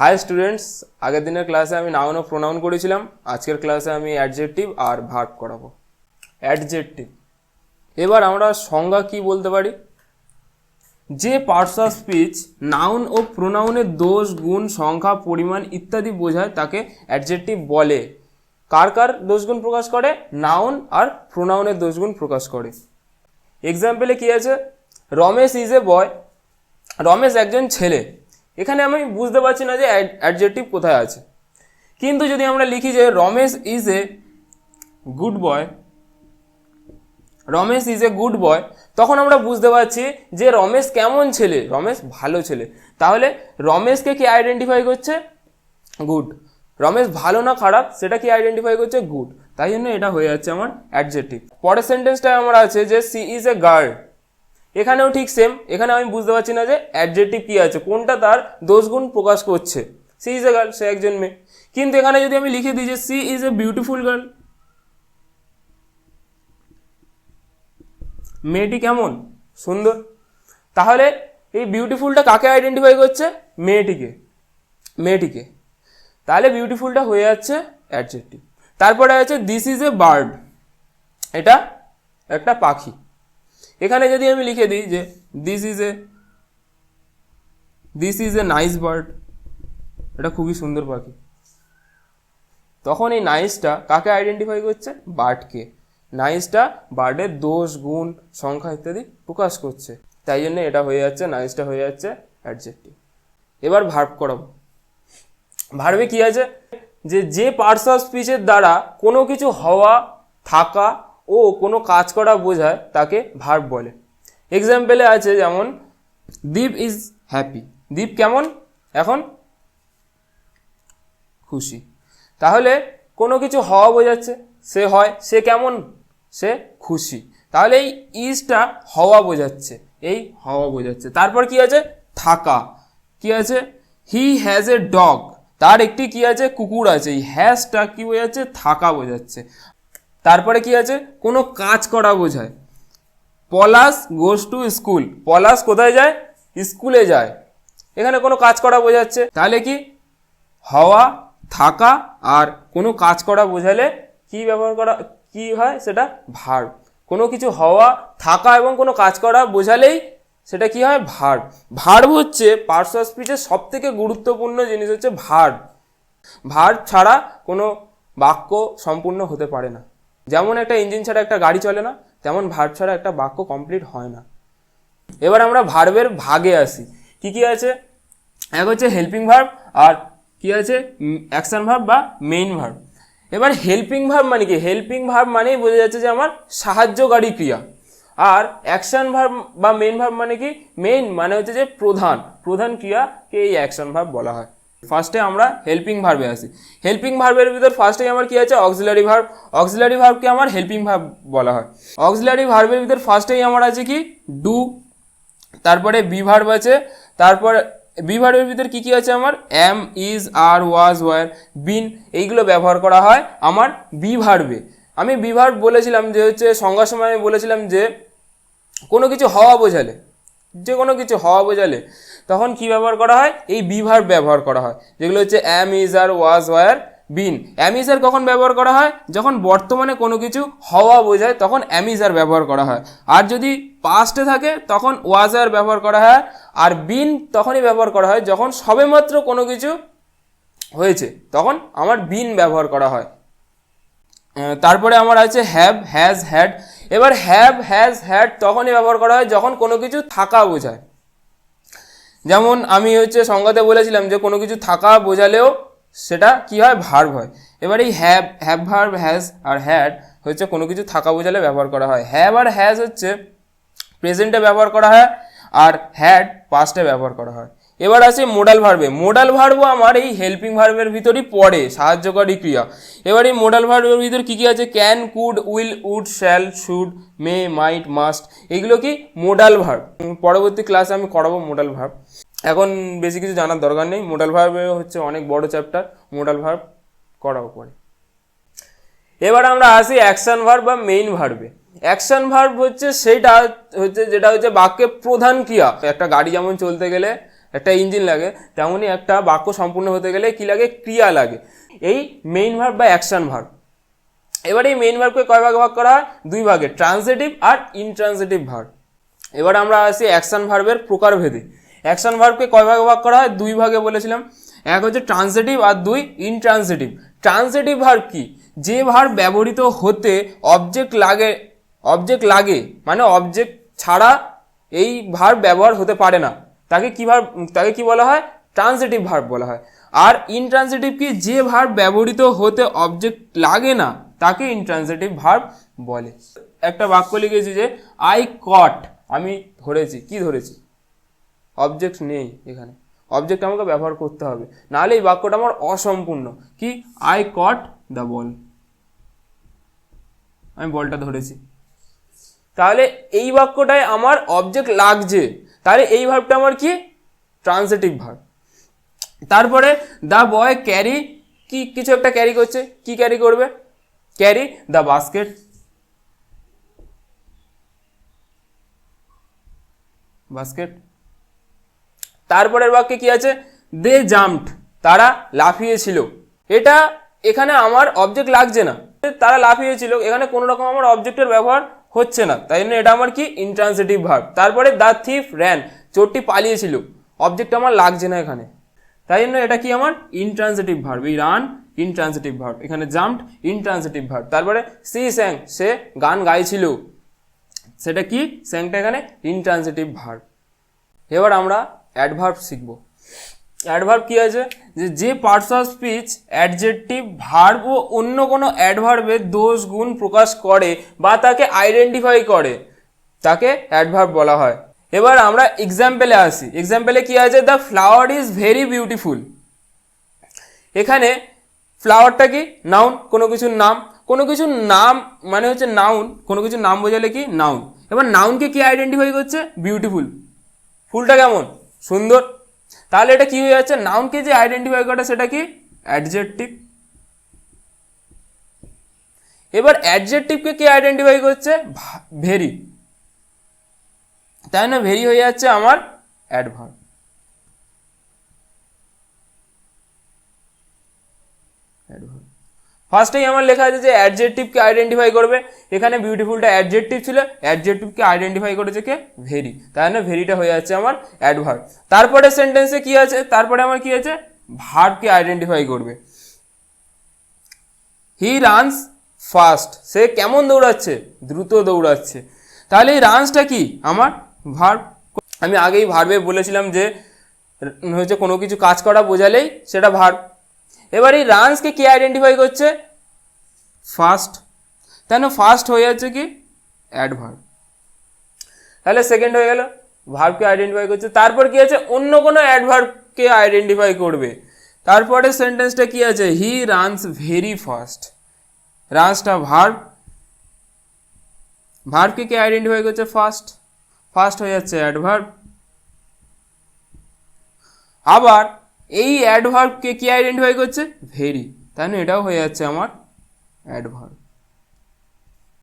High students, আগের দিনের ক্লাসে আমি নাউন ও প্রোনাউন করেছিলাম। আজকের ক্লাসে আমি অ্যাডজেক্টিভ আর ভার্ব করাবো। অ্যাডজেক্টিভ, এবার আমরা সংজ্ঞা কি বলতে পারি? যে পার্টস অফ স্পিচ নাউন ও প্রোনাউনের দোষ, গুণ, সংখ্যা, পরিমাণ ইত্যাদি বোঝায় তাকে অ্যাডজেক্টিভ বলে। কার কার দোষগুণ প্রকাশ করে? নাউন আর প্রোনাউনের দোষগুণ প্রকাশ করে। এক্সাম্পলে কি আছে? রমেশ ইজ এ বয়। রমেশ একজন ছেলে। এখানে আমি বুঝতে পারছি না যে অ্যাডজেক্টিভ কোথায় আছে। কিন্তু যদি আমরা লিখি যে Ramesh is a good boy, Ramesh is a good boy, তখন আমরা বুঝতে পারছি যে রমেশ কেমন ছেলে? রমেশ ভালো ছেলে। তাহলে রমেশকে কি আইডেন্টিফাই করছে? গুড। রমেশ ভালো না খারাপ সেটা কি আইডেন্টিফাই করছে? গুড। তাই জন্য এটা হয়ে যাচ্ছে আমার অ্যাডজেক্টিভ। পরের সেন্টেন্সটায় আমার আছে যে সি ইজ এ গার্ল। এখানেও ঠিক সেম। এখানে আমি বুঝতে পারছি না যে অ্যাডজেক্টিভ কি আছে, কোনটা তার দোষগুণ প্রকাশ করছে। সি ইজ এ গার্ল, সে একজন মেয়ে। কিন্তু এখানে যদি আমি লিখে দিই যে she is a beautiful girl, মেয়েটি কেমন? সুন্দর। তাহলে এই বিউটিফুলটা কাকে আইডেন্টিফাই করছে? মেয়েটিকে। তাহলে বিউটিফুলটা হয়ে যাচ্ছে অ্যাডজেক্টিভ। তারপরে আছে দিস ইজ এ বার্ড, এটা একটা পাখি। এখানে যদি আমি লিখে দিই যে this is a nice bird, এটা খুবই সুন্দর পাখি, তখন এই নাইসটা কাকে আইডেন্টিফাই করছে? বার্ডকে। নাইসটা বার্ডের দোষ, গুণ, সংখ্যা ইত্যাদি প্রকাশ করছে। তাই জন্য এটা হয়ে যাচ্ছে, নাইসটা হয়ে যাচ্ছে অ্যাডজেক্টিভ। এবার ভার্ব করাবো। ভার্বে কি আছে? যে পার্টস অফ স্পিচের দ্বারা কোনো কিছু হওয়া, থাকা ও কোনো কাজ করা বোঝায় তাকে ভার্ব বলে। এক্সাম্পলে আছে যেমন দীপ ইজ হ্যাপি। দীপ কেমন? এখন খুশি। তাহলে কোনো কিছু হওয়া বোঝাচ্ছে, সে হয়। সে কেমন? সে খুশি। তাহলে এই ইজটা হওয়া বোঝাচ্ছে, এই হওয়া বোঝাচ্ছে। তারপর কি আছে? থাকা। কি আছে? হি হ্যাজ এ ডগ, তার একটি কি আছে? কুকুর আছে। এই হ্যাজটা কি বোঝাচ্ছে? থাকা বোঝাচ্ছে। তারপরে কি আছে? কোনো কাজ করা বোঝায়। পলাশ গোজ টু স্কুল, পলাশ কোথায় যায়? স্কুলে যায়। এখানে কোনো কাজ করা বোঝাচ্ছে। তাহলে কি হওয়া, থাকা আর কোনো কাজ করা বোঝালে কি ব্যবহার করা কি হয়? সেটা ভার্ব। কোনো কিছু হওয়া, থাকা এবং কোনো কাজ করা বোঝালেই সেটা কি হয়? ভার্ব। ভার্ব হচ্ছে পার্টস অফ স্পিচের সব থেকে গুরুত্বপূর্ণ জিনিস হচ্ছে ভার্ব। ভার্ব ছাড়া কোনো বাক্য সম্পূর্ণ হতে পারে না। যেমন একটা ইঞ্জিন ছাড়া একটা গাড়ি চলে না, তেমন ভার্ব ছাড়া একটা বাক্য কমপ্লিট হয় না। এবার আমরা ভার্বের ভাগে আসি। কি কি আছে? এক হচ্ছে হেল্পিং ভার্ব আর কি আছে? অ্যাকশন ভার্ব বা মেইন ভার্ব। এবার হেল্পিং ভার্ব মানে কি? হেল্পিং ভার্ব মানেই বোঝা যাচ্ছে যে আমার সাহায্যকারী ক্রিয়া। আর অ্যাকশন ভার্ব বা মেইন ভার্ব মানে কি? মেইন মানে হচ্ছে যে প্রধান ক্রিয়াকে এই অ্যাকশন ভার্ব বলা হয়। ফার্স্টে আমরা হেল্পিং ভার্বে আসি। হেল্পিং ভার্বের ভিতর ফার্স্টে আমার কি আছে? Auxiliary verb. অক্সিলারি ভার্বকে আমার হেল্পিং ভার্ব বলা হয়। অক্সিলারি ভার্বের ভিতর ফার্স্টেই আমার আছে কি? ডু। তারপরে বি ভার্ব আছে। তারপর বি ভার্বের ভিতর কি কি আছে আমার? Am, is, are, was, were, been, এইগুলো ব্যবহার করা হয় আমার বি ভার্বে। আমি বি ভার্ব বলেছিলাম যে হচ্ছে সংজ্ঞার সময় আমি বলেছিলাম যে কোনো কিছু হওয়া বোঝালে, যে কোনো কিছু হওয়া বোঝালে তখন কি ব্যবহার করা হয়? এই বি ভার্ব ব্যবহার করা হয়, যেগুলো হচ্ছে am, is, are, was, were, been. অ্যামিজার কখন ব্যবহার করা হয়? যখন বর্তমানে কোনো কিছু হওয়া বোঝায় তখন অ্যামিজার ব্যবহার করা হয়। আর যদি পাস্টে থাকে তখন ওয়াজার ব্যবহার করা হয়। আর বিন তখনই ব্যবহার করা হয় যখন সবেমাত্র কোনো কিছু হয়েছে, তখন আমার বিন ব্যবহার করা হয়। তারপরে আমার আছে হ্যাভ, হ্যাজ, হ্যাড। এবার হ্যাভ, হ্যাজ, হ্যাড তখনই ব্যবহার করা হয় যখন কোনো কিছু থাকা বোঝায়। যেমন আমি হচ্ছে সংজ্ঞাতে বলেছিলাম যে কোনো কিছু থাকা বোঝালেও সেটা কি হয়? ভার্ব হয়। এবার এই হ্যাভ ভার্ব, হ্যাজ আর হ্যাড হচ্ছে কোনো কিছু থাকা বোঝালে ব্যবহার করা হয়। হ্যাভ আর হ্যাজ হচ্ছে প্রেজেন্টে ব্যবহার করা হয় আর হ্যাড পাস্টে ব্যবহার করা হয়। এবার আছে মোডাল ভার্বে। মোডাল ভার্বও আমার এই হেল্পিং ভার্বের ভিতরই পড়ে, সাহায্যকারী ক্রিয়া। এবার এই মোডাল ভার্বের ভিতর কি কি আছে? Can, could, will, would, shall, should, may, might, must, এগুলো কি? Modal verb. পরবর্তী ক্লাসে আমি করাবো মোডাল ভার্ব। এখন বেশি কিছু জানার দরকার নেই। মোডাল ভার্বে হচ্ছে অনেক বড় চ্যাপ্টার, মোডাল ভার্ব করাবো পরে। এবার আমরা আসি অ্যাকশন ভার্ব বা মেইন ভার্বে। অ্যাকশন ভার্ব হচ্ছে সেইটা হচ্ছে যেটা হচ্ছে বাক্যে প্রধান ক্রিয়া। একটা গাড়ি যেমন চলতে গেলে একটা ইঞ্জিন লাগে, তেমনই একটা বাক্য সম্পূর্ণ হতে গেলে কি লাগে? ক্রিয়া লাগে। এই মেইন ভার্ব বা অ্যাকশন ভার্ব। এবার এই মেইন ভার্বকে কয় ভাগে ভাগ করা হয়? দুই ভাগে, ট্রান্সিটিভ আর ইনট্রান্সিটিভ ভার্ব। এবার আমরা আসি অ্যাকশন ভার্বের প্রকারভেদে। অ্যাকশন ভার্বকে কয় ভাগে ভাগ করা হয়? দুই ভাগে বলেছিলাম, এক হচ্ছে ট্রান্সিটিভ আর দুই ইনট্রান্সিটিভ। ট্রান্সিটিভ ভার্ব কি? যে ভার্ব ব্যবহৃত হতে অবজেক্ট লাগে মানে অবজেক্ট ছাড়া এই ভার্ব ব্যবহার হতে পারে না, তাকে কি বলা হয়? ট্রান্সিটিভ ভার্ব বলা হয়। আর ইনট্রান্সিটিভ কি? যে ভার্ব ব্যবহৃত হতে অবজেক্ট লাগে না তাকে ইনট্রান্সিটিভ ভার্ব বলে। একটা বাক্য লিখেছি যে আই কট, আমি ধরেছি। কি ধরেছি? অবজেক্ট নেই এখানে, অবজেক্ট আমাকে ব্যবহার করতে হবে, নাহলে এই বাক্যটা আমার অসম্পূর্ণ। কি? আই কট দ্য বল, আমি বলটা ধরেছি। তাহলে এই বাক্যটায় আমার অবজেক্ট লাগছে, তাহলে এই ভার্বটা আমার কি? Transitive verb. তারপরে দ্য বয় ক্যারি, কি কিছু একটা ক্যারি করছে, কি ক্যারি করবে? Carry the basket. তারপরের বাক্যে কি আছে? দে জাম্পড, তারা লাফিয়েছিল। এটা এখানে আমার অবজেক্ট লাগছে না, তারা লাফিয়েছিল, এখানে কোনো রকম আমার অবজেক্টের ব্যবহার হচ্ছে না, তাই জন্য এটা আমার কি? Intransitive verb. তারপরে দ্য থিফ র্যান, চোরটি পালিয়েছিল, অবজেক্ট আমার লাগছে না এখানে, তাই জন্য এটা কি? আমার ইনট্রান্সিটিভ ভার্ব। এই রান ইনট্রান্সিটিভ ভার্ব, এখানে জাম্পড ইনট্রান্সিটিভ ভার্ব। তারপরে সি স্যাং, সে গান গাইছিল, সেটা কি? স্যাংটা এখানে ইনট্রান্সিটিভ ভার্ব। এবার আমরা অ্যাডভার্ব শিখব। অ্যাডভার্ব কি আছে? যে parts of speech adjective, verb ও অন্য কোনো অ্যাডভার্বের দোষ গুণ প্রকাশ করে বা তাকে আইডেন্টিফাই করে তাকে অ্যাডভার্ব বলা হয়। এবার আমরা এক্সাম্পলে আসি। এক্সাম্পলে কি আছে? The flower is very beautiful. এখানে ফ্লাওয়ারটা কি? নাউন, কোনো কিছুর নাম। কোনো কিছুর নাম মানে হচ্ছে নাউন, কোনো কিছুর নাম বোঝালে কি? নাউন। এবার নাউনকে কি আইডেন্টিফাই করছে? বিউটিফুল। ফুলটা কেমন? সুন্দর। তাহলে এটা কি হয়ে যাচ্ছে? নাউনকে যে আইডেন্টিফাই করে সেটা কি? অ্যাডজেক্টিভ। এবার অ্যাডজেক্টিভকে কি আইডেন্টিফাই করছে? ভেরি, তাই না? ভেরি হয়ে যাচ্ছে আমার অ্যাডভার্ব। ফার্স্টেই আমার লেখা আছে যে অ্যাডজেক্টিভকে আইডেন্টিফাই করবে, এখানে বিউটিফুলটা অ্যাডজেক্টিভ ছিল, অ্যাডজেক্টিভকে আইডেন্টিফাই করেছে কে? ভেরি, তাই না? ভেরিটা হয়ে যাচ্ছে আমার অ্যাডভার্ব। তারপরে সেন্টেন্সে কি আছে? তারপরে আমার কি আছে? ভার্বকে আইডেন্টিফাই করবে। হি রানস ফাস্ট, সে কেমন দৌড়াচ্ছে? দ্রুত দৌড়াচ্ছে। তাহলে এই রানসটা কি? আমার ভার্ব। আমি আগেই ভার্বে বলেছিলাম যে হচ্ছে কোনো কিছু কাজ করা বোঝালেই সেটা ভার্ব। এবার এই রানসকে কি আইডেন্টিফাই করছে? ফাস্ট, তাই না? ফাস্ট হয়ে যাচ্ছে কি? অ্যাডভার্ব। তাহলে সেকেন্ড হয়ে গেল, ভার্বকে আইডেন্টিফাই করছে। তারপর কি আছে? অন্য কোনো অ্যাডভার্বকে আইডেন্টিফাই করবে। তারপরে সেন্টেন্সটা কি আছে? He runs very fast. রানসটা ভার্ব, ভার্বকে কি আইডেন্টিফাই করছে? ফাস্ট, ফাস্ট হয়ে যাচ্ছে অ্যাডভার্ব। আবার এই অ্যাডভার্বকে কি আইডেন্টিফাই করছে? ভেরি, তাই না? এটাও হয়ে যাচ্ছে আমার অ্যাডভার্ব।